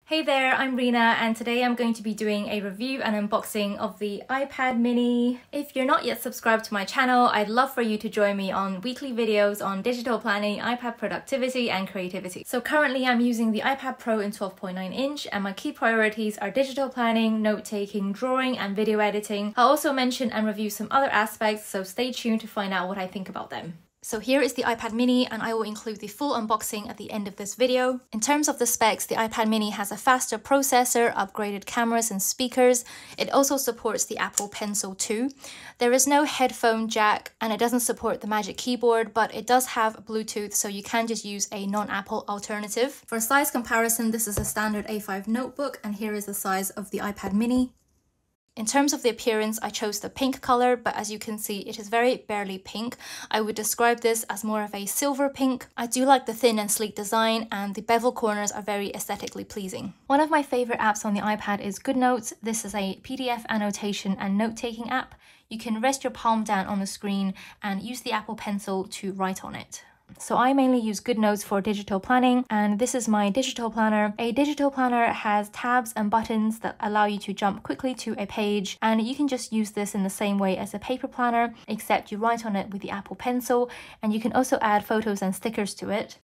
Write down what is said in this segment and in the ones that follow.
Hey there, I'm Rina and today I'm going to be doing a review and unboxing of the iPad mini. If you're not yet subscribed to my channel, I'd love for you to join me on weekly videos on digital planning, iPad productivity and creativity. So currently I'm using the iPad Pro in 12.9 inch and my key priorities are digital planning, note-taking, drawing and video editing. I'll also mention and review some other aspects, so stay tuned to find out what I think about them. So here is the iPad mini and I will include the full unboxing at the end of this video. In terms of the specs, the iPad mini has a faster processor, upgraded cameras and speakers. It also supports the Apple Pencil 2. There is no headphone jack and it doesn't support the Magic Keyboard, but it does have Bluetooth, so you can just use a non-Apple alternative. For size comparison, this is a standard A5 notebook and here is the size of the iPad mini. In terms of the appearance, I chose the pink color, but as you can see, it is very barely pink. I would describe this as more of a silver pink. I do like the thin and sleek design, and the bevel corners are very aesthetically pleasing. One of my favorite apps on the iPad is Goodnotes. This is a PDF annotation and note-taking app. You can rest your palm down on the screen and use the Apple Pencil to write on it. So I mainly use Goodnotes for digital planning, and this is my digital planner. A digital planner has tabs and buttons that allow you to jump quickly to a page, and you can just use this in the same way as a paper planner, except you write on it with the Apple Pencil, and you can also add photos and stickers to it.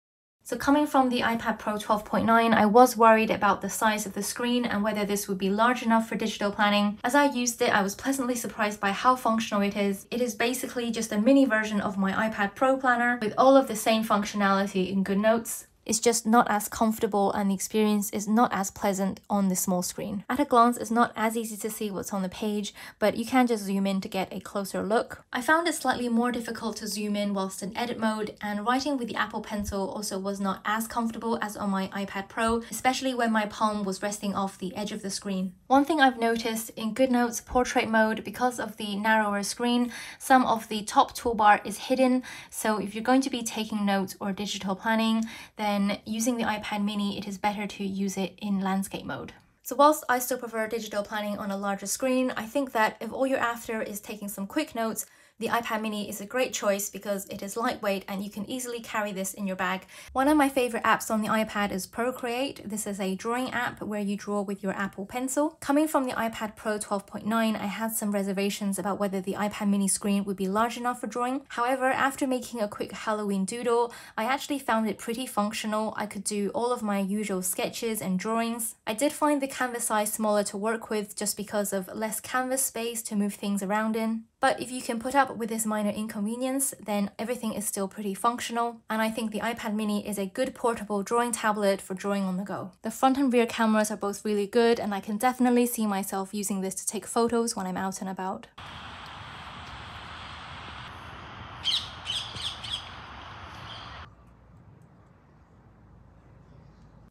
So coming from the iPad Pro 12.9, I was worried about the size of the screen and whether this would be large enough for digital planning. As I used it, I was pleasantly surprised by how functional it is. It is basically just a mini version of my iPad Pro planner with all of the same functionality in Goodnotes. It's just not as comfortable and the experience is not as pleasant on the small screen. At a glance, it's not as easy to see what's on the page, but you can just zoom in to get a closer look. I found it slightly more difficult to zoom in whilst in edit mode, and writing with the Apple Pencil also was not as comfortable as on my iPad Pro, especially when my palm was resting off the edge of the screen. One thing I've noticed in Goodnotes portrait mode, because of the narrower screen, some of the top toolbar is hidden, so if you're going to be taking notes or digital planning, then using the iPad mini, it is better to use it in landscape mode. So whilst I still prefer digital planning on a larger screen, I think that if all you're after is taking some quick notes, the iPad mini is a great choice because it is lightweight and you can easily carry this in your bag. One of my favorite apps on the iPad is Procreate. This is a drawing app where you draw with your Apple Pencil. Coming from the iPad Pro 12.9, I had some reservations about whether the iPad mini screen would be large enough for drawing. However, after making a quick Halloween doodle, I actually found it pretty functional. I could do all of my usual sketches and drawings. I did find the canvas size smaller to work with just because of less canvas space to move things around in. But if you can put up with this minor inconvenience, then everything is still pretty functional, and I think the iPad mini is a good portable drawing tablet for drawing on the go. The front and rear cameras are both really good, and I can definitely see myself using this to take photos when I'm out and about.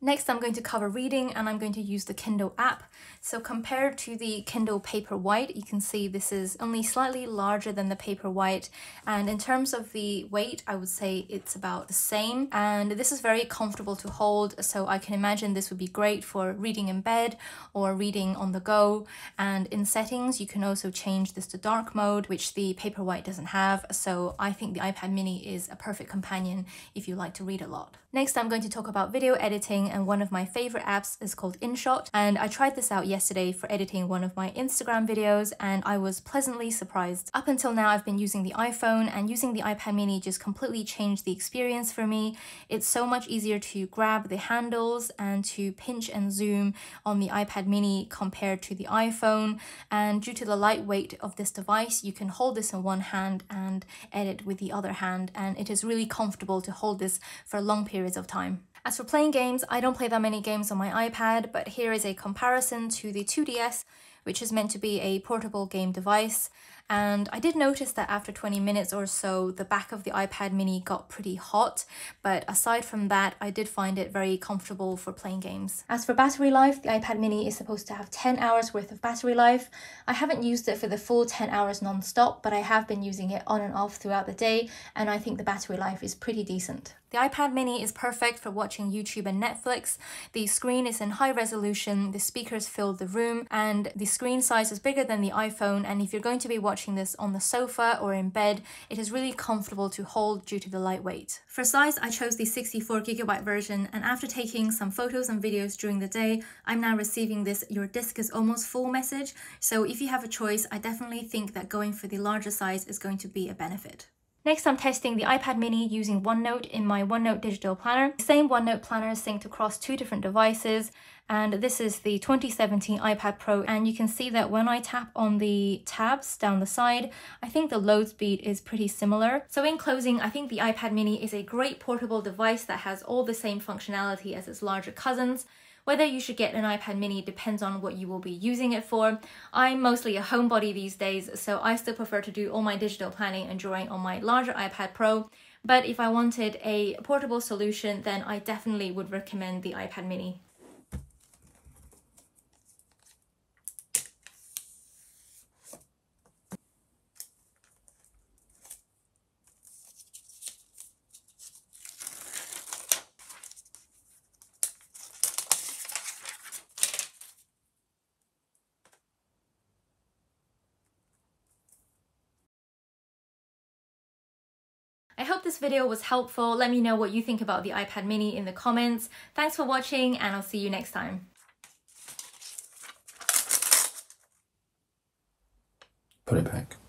Next, I'm going to cover reading and I'm going to use the Kindle app. So compared to the Kindle Paperwhite, you can see this is only slightly larger than the Paperwhite. And in terms of the weight, I would say it's about the same. And this is very comfortable to hold. So I can imagine this would be great for reading in bed or reading on the go. And in settings, you can also change this to dark mode, which the Paperwhite doesn't have. So I think the iPad mini is a perfect companion if you like to read a lot. Next, I'm going to talk about video editing, and one of my favorite apps is called InShot, and I tried this out yesterday for editing one of my Instagram videos and I was pleasantly surprised. Up until now, I've been using the iPhone, and using the iPad mini just completely changed the experience for me. It's so much easier to grab the handles and to pinch and zoom on the iPad mini compared to the iPhone, and due to the lightweight of this device, you can hold this in one hand and edit with the other hand, and it is really comfortable to hold this for long periods of time. As for playing games, I don't play that many games on my iPad, but here is a comparison to the 2DS, which is meant to be a portable game device. And I did notice that after 20 minutes or so, the back of the iPad mini got pretty hot. But aside from that, I did find it very comfortable for playing games. As for battery life, the iPad mini is supposed to have 10 hours worth of battery life. I haven't used it for the full 10 hours non-stop, but I have been using it on and off throughout the day, and I think the battery life is pretty decent. The iPad mini is perfect for watching YouTube and Netflix. The screen is in high resolution, the speakers fill the room, and the screen size is bigger than the iPhone, and if you're going to be watching this on the sofa or in bed, it is really comfortable to hold due to the lightweight. For size, I chose the 64GB version, and after taking some photos and videos during the day, I'm now receiving this "your disk is almost full" message. So if you have a choice, I definitely think that going for the larger size is going to be a benefit. Next, I'm testing the iPad mini using OneNote in my OneNote digital planner. The same OneNote planner is synced across 2 different devices, and this is the 2017 iPad Pro, and you can see that when I tap on the tabs down the side, I think the load speed is pretty similar. So in closing, I think the iPad mini is a great portable device that has all the same functionality as its larger cousins. Whether you should get an iPad mini depends on what you will be using it for. I'm mostly a homebody these days, so I still prefer to do all my digital planning and drawing on my larger iPad Pro. But if I wanted a portable solution, then I definitely would recommend the iPad mini. I hope this video was helpful. Let me know what you think about the iPad mini in the comments. Thanks for watching, and I'll see you next time. Put it back.